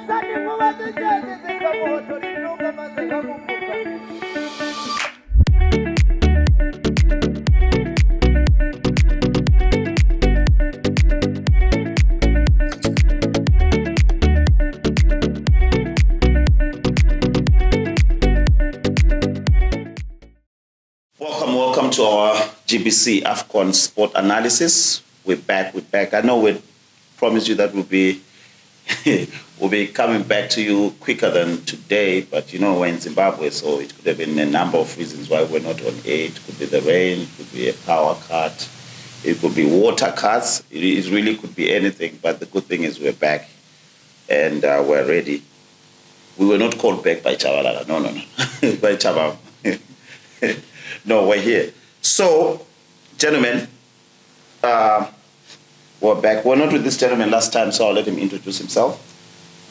Welcome to our GBC Afcon sport analysis. We're back. I know we promised you that we'll be coming back to you quicker than today, but we're in Zimbabwe, so it could have been a number of reasons why we're not on air. It could be the rain, it could be a power cut, it could be water cuts. It really could be anything, but the good thing is we're back and we're ready. We were not called back by Chavalala. No. By Chabam. No, we're here. So, gentlemen, we're back. We're not with this gentleman last time, so I'll let him introduce himself.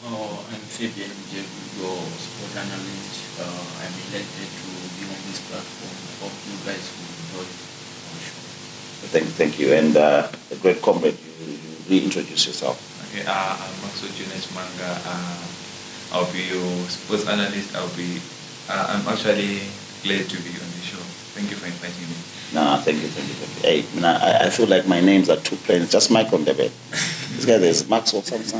Oh, I'm Fabian, your sport analyst. I'm elected to be on this platform. I hope you guys will enjoy our show. Thank you. And a great comrade, you reintroduce yourself. Okay, I'm Maxo Jonas Manga. I'll be your sports analyst. I'm actually glad to be on the show. Thank you for inviting me. No, thank you. Hey, I feel like my names are too plain. It's just Mike on the bed. This guy, there's Max or something.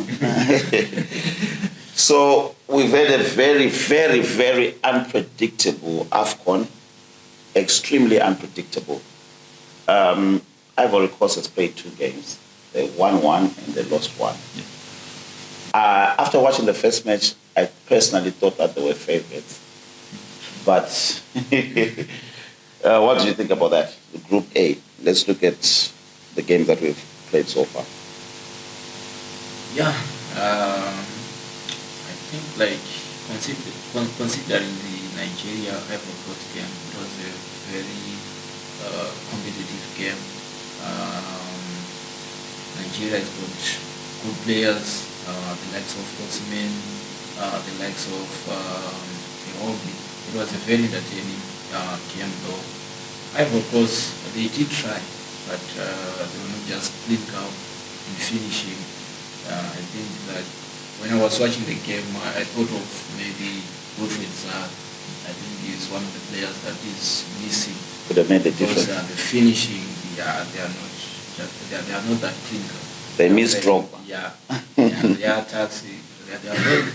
So we've had a very, very, very unpredictable Afcon. Extremely unpredictable. Ivory Coast has played 2 games. They won 1 and they lost 1. Yeah. After watching the first match, I personally thought that they were favorites. But what do you think about that? The Group A. Let's look at the games that we've played so far. Yeah, I think considering the Nigeria Ivory Coast game, it was a very competitive game. Nigeria has got good players, the likes of Osimhen, the likes of Iwobi. It was a very entertaining game though. Ivory Coast, they did try, but they were not just clean out in finishing. I think that when I was watching the game, I thought of maybe Wilfried Zaha. I think he's one of the players that is missing. Could have made the difference. Because the finishing, they are not that clean. They miss Drogba. Yeah, and their attacks,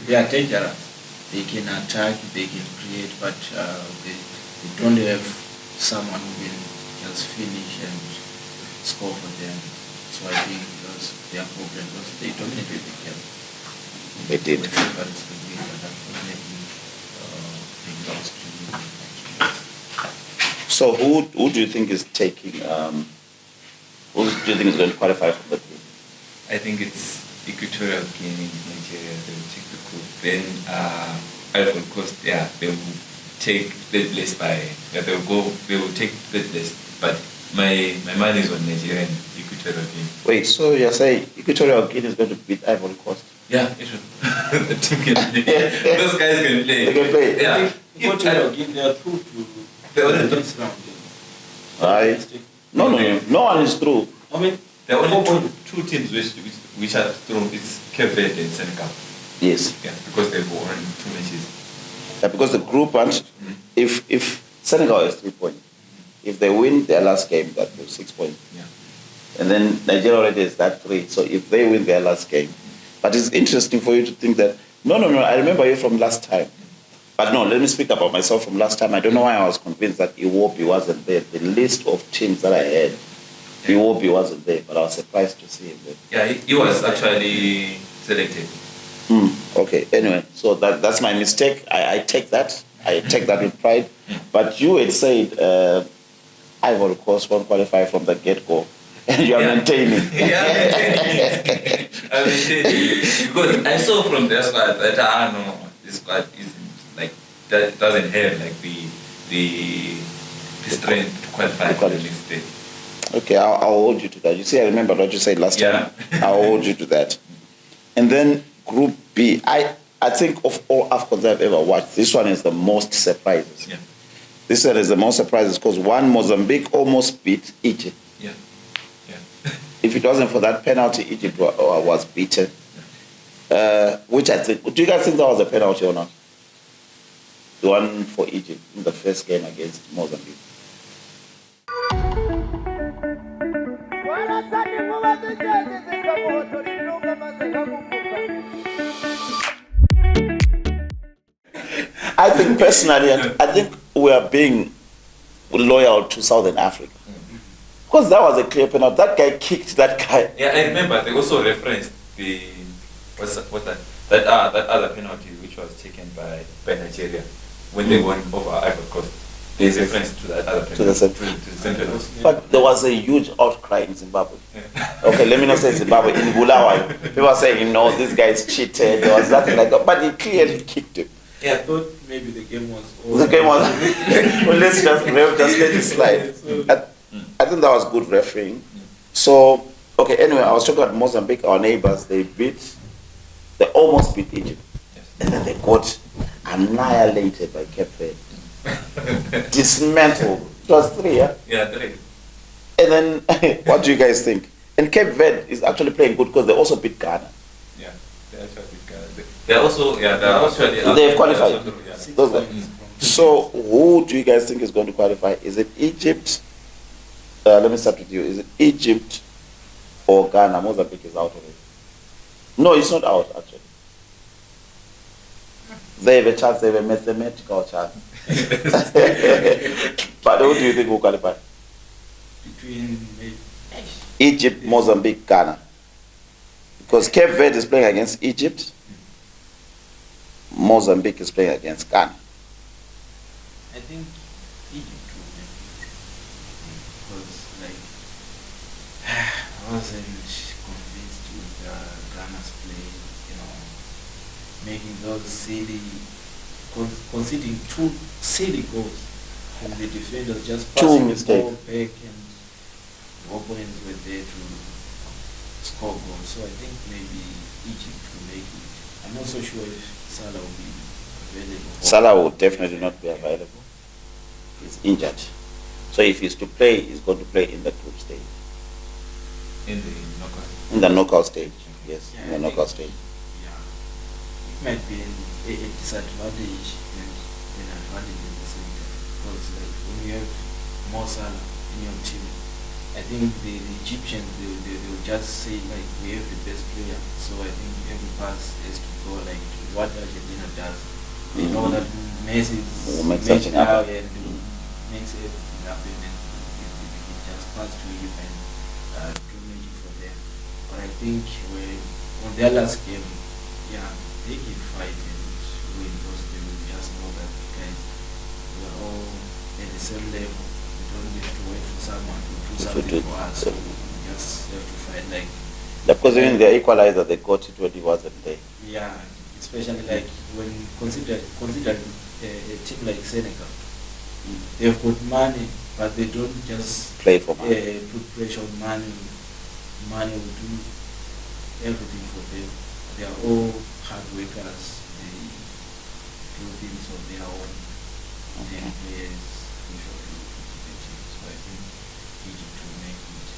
they are dangerous. They can attack, they can create, but they don't have someone who can just finish and score for them. So I think that's their problem, because they dominated the game. They did. The favorites to win, but unfortunately they lost to Nigeria. So who do you think is taking? Who do you think is going to qualify for the group? I think it's Equatorial Guinea, Nigeria. They will take the group. Then Ivory Coast, they will take third place they will take third place. But my mind is on Nigeria and Equatorial Guinea. Wait, so you're saying Equatorial Guinea is going to beat Ivory Coast? Yeah, it should. The team can play. Those guys can play. They can play. Yeah. Equatorial Guinea, they are through to the next round. No one is through. I mean, there are only two teams which are through. It's Cape Verde and Senegal. Yes. Yeah, because they've won 2 matches. Yeah, because the group one, if Senegal has 3 points, if they win their last game, that was 6 points. Yeah. And then Nigeria already is that 3. So if they win their last game, but it's interesting for you to think that no, I remember you from last time. But no, let me speak about myself from last time. I don't know why I was convinced that Iwobi wasn't there. The list of teams that I had, Iwobi wasn't there, but I was surprised to see him there. Yeah, he was actually selected. Okay, anyway, so that's my mistake. I take that. I take that with pride. But you had said Ivory Coast won't qualify from the get-go. And you are maintaining. Yeah, I'm maintaining. Because I saw from their squad that, no, this squad isn't like, that doesn't have like the strength to qualify for the next stage. Okay, I'll hold you to that. You see, I remember what you said last time. I'll hold you to that. And then Group B, I think of all Afcons I've ever watched, this one is the most surprises. Yeah. This one is the most surprises because Mozambique almost beat Egypt. Yeah. If it wasn't for that penalty, Egypt was beaten. which I think. Do you guys think that was a penalty or not? The one for Egypt in the first game against Mozambique. I think personally, I think we are being loyal to Southern Africa. Because that was a clear penalty. That guy kicked that guy. Yeah, I remember they also referenced that other penalty which was taken by Nigeria when they won over Ivory Coast. There's reference to that other penalty. To the same penalty. But there was a huge outcry in Zimbabwe. Okay, let me not say Zimbabwe. In Bulawayo, people are saying, no, this guy's cheated. There was nothing like that. But he clearly kicked him. Yeah, I thought maybe the game was over. The game was. Well, let's just let it slide. I think that was good refereeing. So, okay, anyway, I was talking about Mozambique, our neighbors. They almost beat Egypt. Yes. And then they got annihilated by Cape Verde. Dismantled. It was 3, yeah? Yeah, 3. And then, what do you guys think? And Cape Verde is actually playing good because they also beat Ghana. Yeah, they actually beat Ghana. They're also, they've qualified. Those guys. So, who do you guys think is going to qualify? Is it Egypt? Let me start with you. Is it Egypt or Ghana? Mozambique is out of it. No, it's not out, actually. They have a chance, they have a mathematical chance. But who do you think will qualify? Between Egypt, Mozambique, Ghana. Because Cape Verde is playing against Egypt. Mozambique is playing against Ghana. I think Egypt will make it. Because, like, I wasn't convinced with Ghana's play, making those conceding 2 silly goals from the defenders, just passing the ball back, and the opponents were there to score goals. So I think maybe Egypt will make it. I'm not so sure if Salah will be available. Salah will definitely not be available. He's injured. So if he's to play, he's going to play in the group stage. In the knockout? In the knockout stage, yes. Yeah, in the knockout stage. Yeah. It might be a disadvantage and an advantage at the same time. Because like, when you have more Salah in your team, I think the Egyptians, they will just say, like, we have the best player. So I think every pass has to go like what Argentina does. They know that Messi is something happen. And makes everything happen, and it just pass to him and do magic for them. But I think on their last game, yeah, they can fight and win because they will just know that, guys, we are all at the same level. We don't have to wait for someone to do something for us. So we just have to fight like. Because even the equalizer they got it when he wasn't there. Yeah, especially like when consider a team like Senegal. They've got money, but they don't just play for money. Put pressure on money. Money will do everything for them. They are all hard workers. They do things on their own. And players usually to the team. So I think Egypt will make it.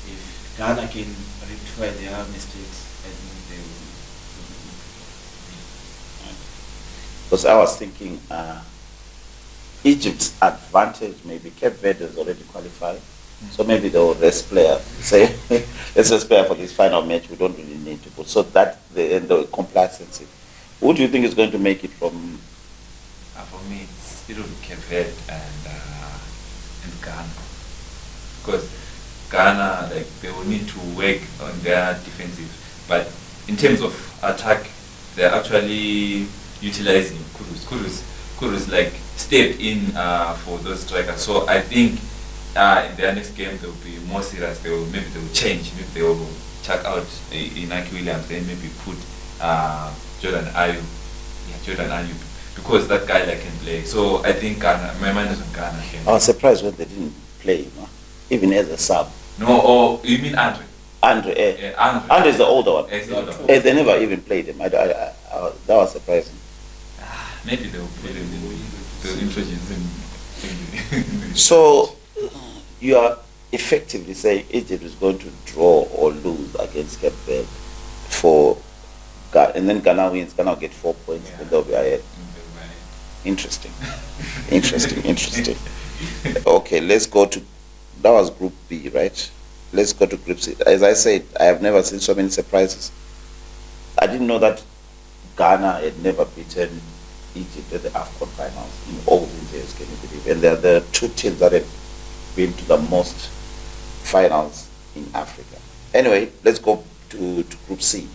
If Ghana can rectify their mistakes, I think they will be good. Because I was thinking Egypt's advantage, maybe Cape Verde is already qualified. So maybe they'll rest player. Say, let's rest player for this final match. We don't really need to put. So that the complacency. Who do you think is going to make it from? For me, it will be Cape Verde and Ghana. Because Ghana, like, they will need to work on their defensive. But in terms of attack, they're actually utilizing Kudus like stepped in for those strikers. So I think in their next game they will be more serious. They will change. Maybe they will check out Inaki Williams. Then maybe put Jordan Ayew. Yeah, Jordan Ayew, because that guy can play. So I think Ghana. My mind is on Ghana. I was surprised when they didn't play him, even as a sub. No, you mean Andre? Andre, Andre is the older one. Yes, the older one. They never even played him. That was surprising. Maybe they will play him. They'll introduce him. So you are effectively saying Egypt is going to draw or lose against Cape Verde for And then Ghana wins. Ghana will get 4 points. Yeah. Then they'll be ahead. Right. Interesting. Interesting. Okay, let's go to. That was Group B, right? Let's go to Group C. As I said, I have never seen so many surprises. I didn't know that Ghana had never beaten Egypt at the Afcon finals in all these years, can you believe? And they're the two teams that have been to the most finals in Africa. Anyway, let's go to Group C.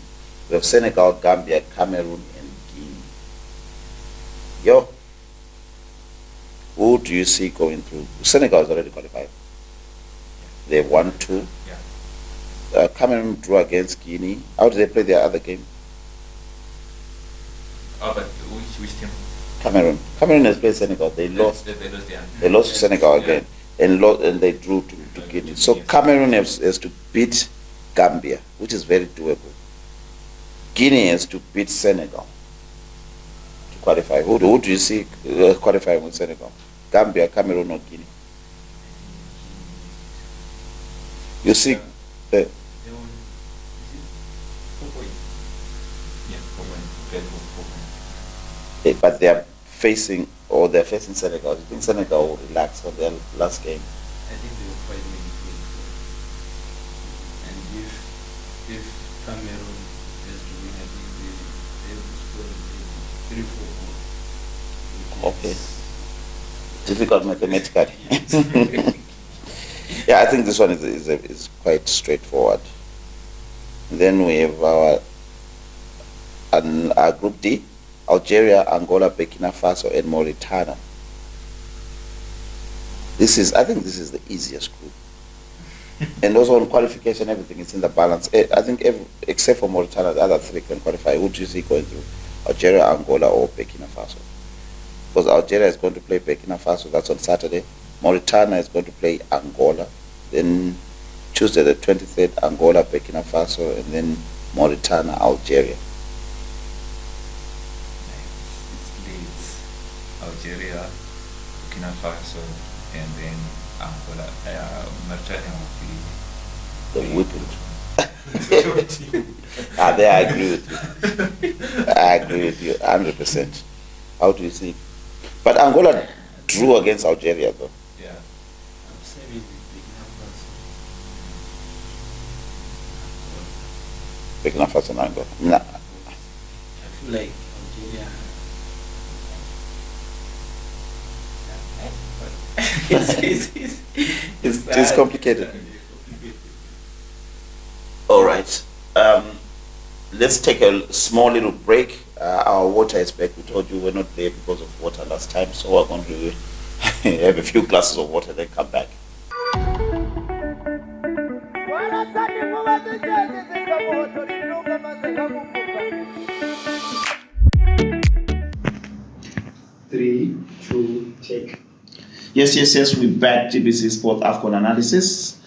We have Senegal, Gambia, Cameroon, and Guinea. Yo, who do you see going through? Senegal is already qualified. They won 2. Yeah. Cameroon drew against Guinea. How did they play their other game? Oh, but which team? Cameroon. Cameroon has played Senegal. They lost. They lost, yeah. They lost to Senegal Yeah. again, and they drew to Guinea. So Cameroon has to beat Gambia, which is very doable. Guinea has to beat Senegal to qualify. Who do you see qualifying with Senegal? Gambia, Cameroon, or Guinea? You see, They won, is it 4 points? Yeah, 4 points. Okay, 4 points. but they're facing Senegal. Do you think Senegal will relax on their last game? I think they will fight maybe and if Cameroon has to win, I think they have to score maybe 3-4 goals. Okay. Difficult mathematically. Yeah, I think this one is quite straightforward. Then we have our Group D: Algeria, Angola, Burkina Faso, and Mauritania. I think this is the easiest group. And also on qualification, everything is in the balance. I think except for Mauritania, the other 3 can qualify. Who do you see going through? Algeria, Angola, or Burkina Faso? Because Algeria is going to play Burkina Faso. That's on Saturday. Mauritania is going to play Angola. Then Tuesday the 23rd, Angola, Burkina Faso, and then Mauritania, Algeria. It's Algeria, Burkina Faso, and then Angola. Mauritania will The whipping. There I agree with you. I agree with you 100%. How do you see it? But Angola drew against Algeria, though. Yeah. I'm saying Burkina Faso and Angola. Nah. I feel like Algeria. It's complicated. All right. Let's take a small little break. Our water is back. We told you we're not there because of water last time, so we're going to have a few glasses of water, then come back. Three, two, take. Yes. We're back. GBC Sport Afcon analysis.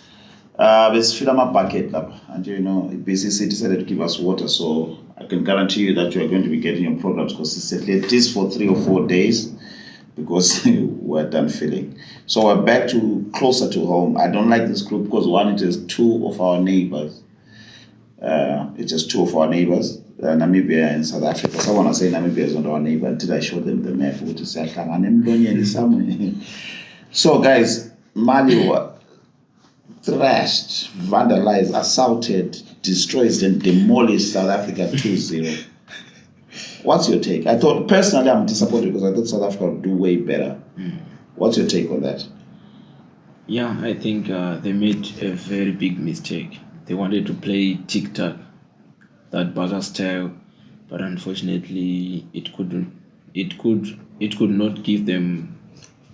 There's Filama bucket up, and BCC decided to give us water, so I can guarantee you that you are going to be getting your programs consistently, at least for 3 or 4 days, because we're done filling. So we're back to closer to home. I don't like this group because one, it is 2 of our neighbors. It's just 2 of our neighbors, Namibia and South Africa. Someone was saying Namibia is not our neighbor until I showed them the map, which is somewhere. So guys, Mali were thrashed, vandalized, assaulted, destroyed, and demolished South Africa 2-0. What's your take? I thought, personally, I'm disappointed because I thought South Africa would do way better. What's your take on that? Yeah, I think they made a very big mistake. They wanted to play tic-tac, that Baga style, but unfortunately, it could not give them,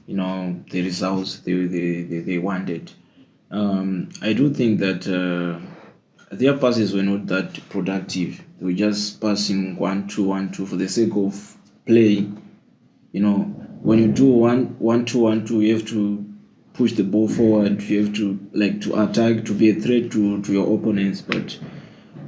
the results they wanted. I do think that their passes were not that productive. They were just passing 1-2, 1-2 for the sake of playing. When you do 1-2, 1-2, you have to push the ball forward. You have to to attack, to be a threat to your opponents. But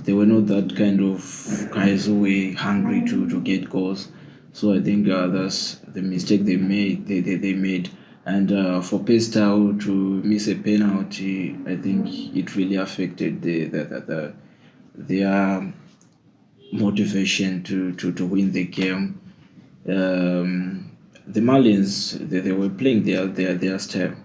they were not that kind of guys who were hungry to get goals. So I think that's the mistake they made. They made. And for Pestao to miss a penalty, I think it really affected their motivation to win the game. The Malians, they were playing their style.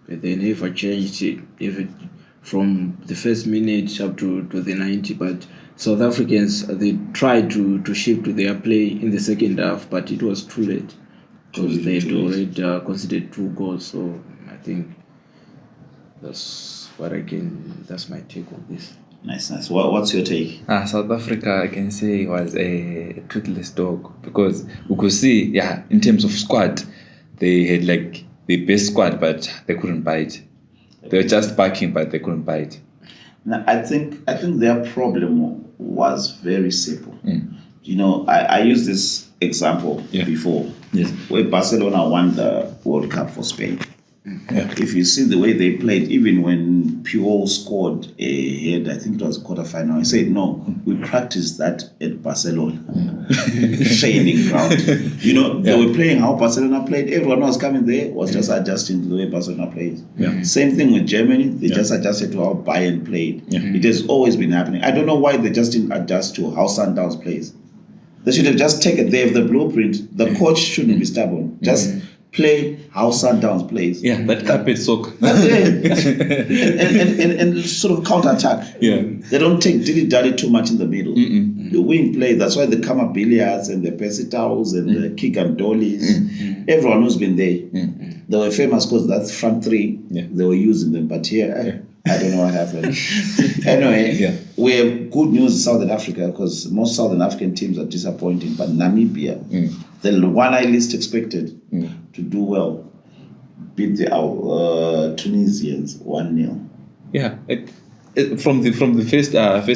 They never changed it, even from the first minute up to the 90. But South Africans, they tried to shift to their play in the second half, but it was too late because they had already conceded 2 goals. So I think that's my take on this. Nice. What's your take? South Africa, I can say, was a toothless dog because we could see, in terms of squad, they had like the best squad, but they couldn't bite. They were just backing, but they couldn't bite. Now, I think their problem was very simple. You know, I used this example before, where Barcelona won the World Cup for Spain. If you see the way they played, even when Puyol scored a head, I think it was a quarterfinal, I said, no, we practiced that at Barcelona. Training ground. You know, they were playing how Barcelona played. Everyone was coming there, was just adjusting to the way Barcelona plays. Same thing with Germany. They just adjusted to how Bayern played. It has always been happening. I don't know why they just didn't adjust to how Sundowns plays. They should have just taken the blueprint. The coach shouldn't be stubborn. Just play how Sundowns plays. That carpet sock. and sort of counter-attack. They don't take dilly-dally too much in the middle. The wing play, that's why the Kama Billiards and the Pesitals and the kick and dollies, everyone who's been there. They were famous because that's front three, they were using them. But here, I don't know what happened. Anyway, we have good news in Southern Africa because most Southern African teams are disappointing. But Namibia, the one I least expected to do well, beat the Tunisians 1-0. From the first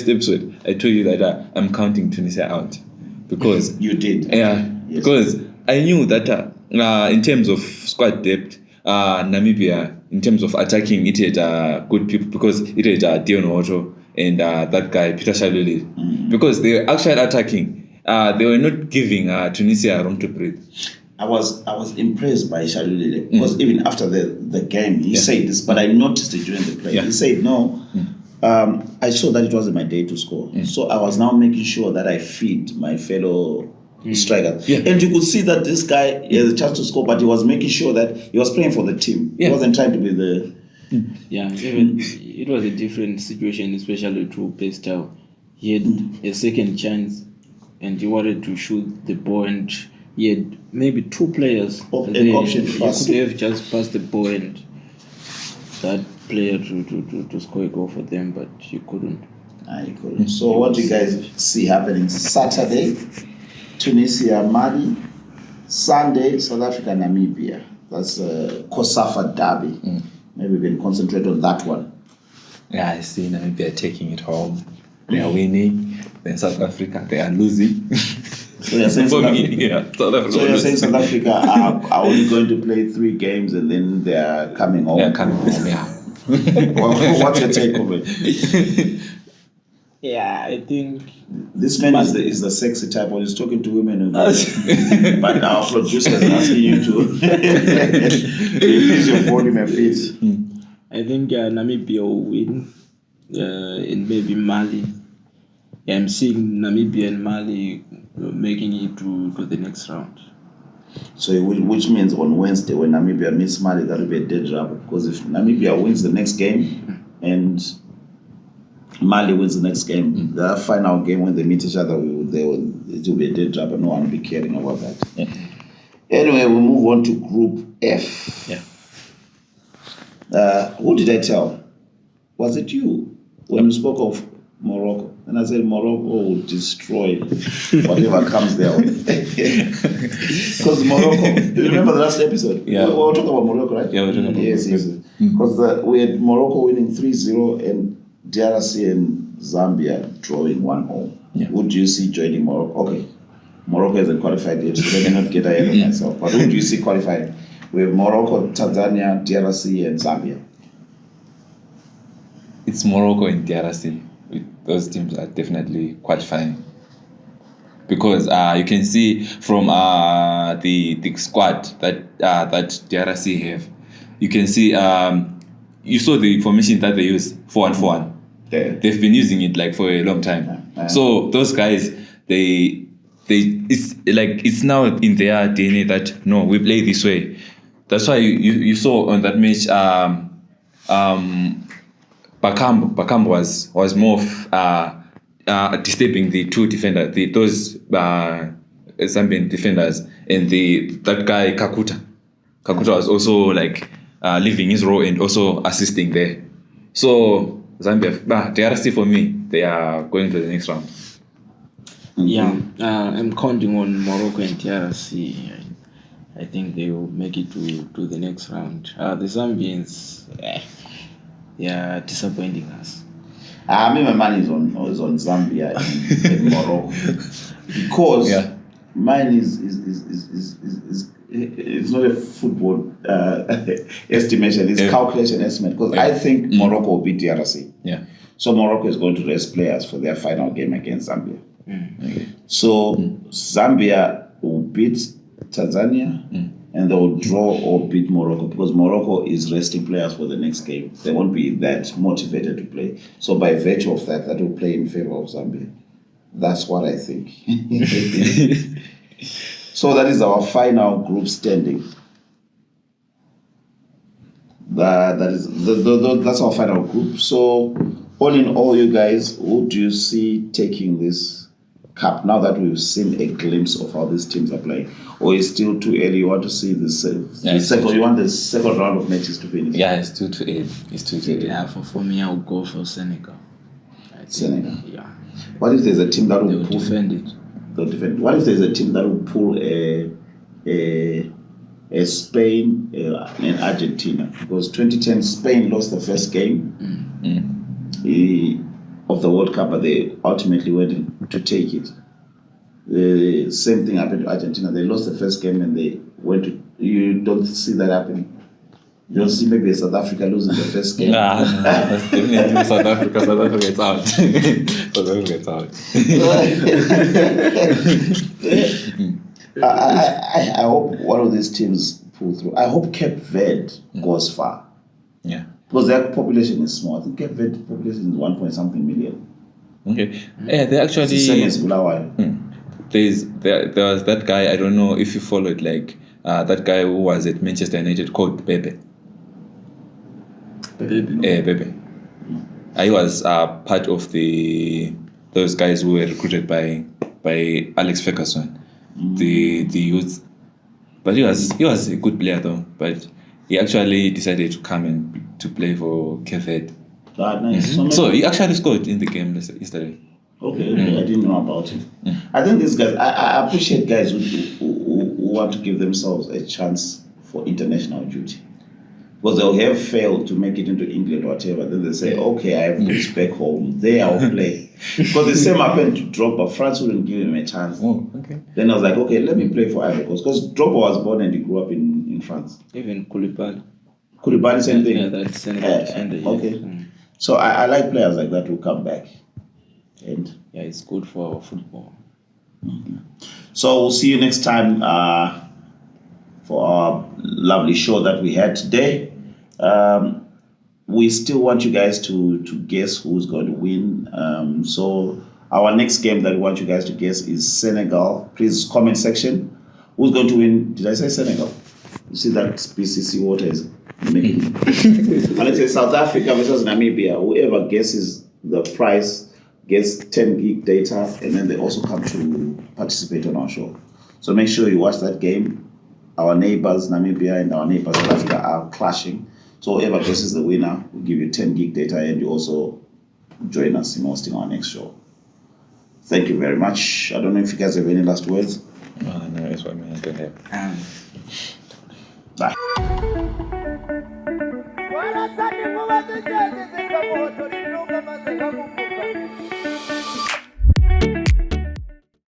episode, I told you that I'm counting Tunisia out because you did. Because I knew that in terms of squad depth, Namibia, in terms of attacking, it had good people because it had Dion Otto and that guy Peter Shaluli. Because they were actually attacking, they were not giving Tunisia room to breathe. I was impressed by Shaluli because even after the game, he said this, but I noticed it during the play. He said, no, I saw that it wasn't my day to score. So I was now making sure that I feed my fellow strikers. And you could see that this guy has a chance to score, but he was making sure that he was playing for the team. He wasn't trying to be the... Even it was a different situation, especially to Pestel. He had a second chance and he wanted to shoot the ball, and he had maybe 2 players. An option to pass. He could have just passed the ball and that player to score a goal for them, but he couldn't. He couldn't. So what do you guys see happening? Saturday, Tunisia, Mali. Sunday, South Africa, Namibia. That's Kosafa Derby. Maybe we can concentrate on that one. I see Namibia taking it home. They are winning. Then South Africa, they are losing. So you're saying South Africa are only going to play 3 games and then they are coming home? They are coming home, What's your take on it? I think this man is the sexy type when he's talking to women. But our producer is asking you to increase your volume a bit. I think Namibia will win and maybe Mali. I'm seeing Namibia and Mali making it to the next round. So which means on Wednesday when Namibia meets Mali, that will be a dead rubber. Because if Namibia wins the next game and Mali wins the next game, the final game when they meet each other, it will be a dead rubber. No one will be caring about that. Anyway, we move on to Group F. Who did I tell? Was it you when you spoke of Morocco? And I said Morocco will destroy whatever comes there. Because Morocco, do you remember the last episode? We were talking about Morocco, right? Yeah, we were talking about Morocco. Yes. Because we had Morocco winning 3-0 and DRC and Zambia drawing 1-0. Who do you see joining Morocco? Okay, Morocco hasn't qualified yet, so they cannot get ahead of myself. But who do you see qualifying? We have Morocco, Tanzania, DRC, and Zambia. It's Morocco and DRC. Those teams are definitely qualifying. Because you can see from the squad that DRC have, you can see you saw the formation that they use 4-1-4-1. They've been using it like for a long time. So those guys, it's now in their DNA that no, we play this way. That's why you saw on that match Bakambo was more disturbing the two defenders, those Zambian defenders, and that guy Kakuta was also like leaving his role and also assisting there. So Zambia, DRC for me, they are going to the next round. Yeah, I'm counting on Morocco and DRC. I think they will make it to the next round. The Zambians, they are disappointing us. I mean, my money is on Zambia and Morocco because mine is it's not a football estimation; it's calculation estimate. Because I think Morocco will beat DRC. Yeah. So Morocco is going to rest players for their final game against Zambia. Okay. So Zambia will beat Tanzania. And they will draw or beat Morocco because Morocco is resting players for the next game. They won't be that motivated to play. So by virtue of that will play in favor of Zambia. That's what I think. So that is our final group standing. That's our final group. So all in all, you guys, who do you see taking this cup now that we've seen a glimpse of how these teams are playing? Or is still too early? You want to see the second? You want the second round of matches to finish? Yeah, it's too early. It's too early. Yeah, for me, I would go for Senegal. Senegal. Yeah. What if there's a team that will defend it? They'll defend. What if there's a team that will pull a Spain and Argentina? Because 2010 Spain lost the first game of the World Cup, but they ultimately went to take it. The same thing happened to Argentina. They lost the first game and they went to. You don't see that happening. You don't see maybe South Africa losing the first game. Nah, that's definitely South Africa. South Africa gets out. South Africa gets out. I hope one of these teams pull through. I hope Cape Verde goes far. Yeah. Because their population is small. I think Cape Verde population is 1 point something million. Okay. Yeah, they actually. It's the same as Bulawayo. There was that guy, I don't know if you followed, like that guy who was at Manchester United called Pepe. Pepe. He was part of those guys who were recruited by Alex Ferguson, the youth. But he was a good player though. But he actually decided to come and to play for Cape Verde. Nice. So he actually scored in the game yesterday. Okay, I didn't know about it. I think these guys, I appreciate guys who want to give themselves a chance for international duty. Because they'll have failed to make it into England or whatever. Then they say, okay, I have this back home. There I'll play. Because the same happened to Drogba. France wouldn't give him a chance. Oh, okay. Then I was like, okay, let me play for Ivory Coast. Because Drogba was born and he grew up in France. Even Koulibaly. Koulibaly, same thing? Yeah, that's Senegal defender. Okay. So I like players like that who come back. And yeah, it's good for football. So we'll see you next time for our lovely show that we had today. We still want you guys to guess who's going to win. So our next game that we want you guys to guess is Senegal. Please comment section. Who's going to win? Did I say Senegal? You see that BCC water is making. And let's say South Africa versus Namibia. Whoever guesses the price gets 10 gig data, and then they also come to participate on our show. So make sure you watch that game. Our neighbors, Namibia and our neighbors, South Africa, are clashing. So whoever guesses the winner will give you 10 gig data, and you also join us in hosting our next show. Thank you very much. I don't know if you guys have any last words. No, that's what I don't have. Bye.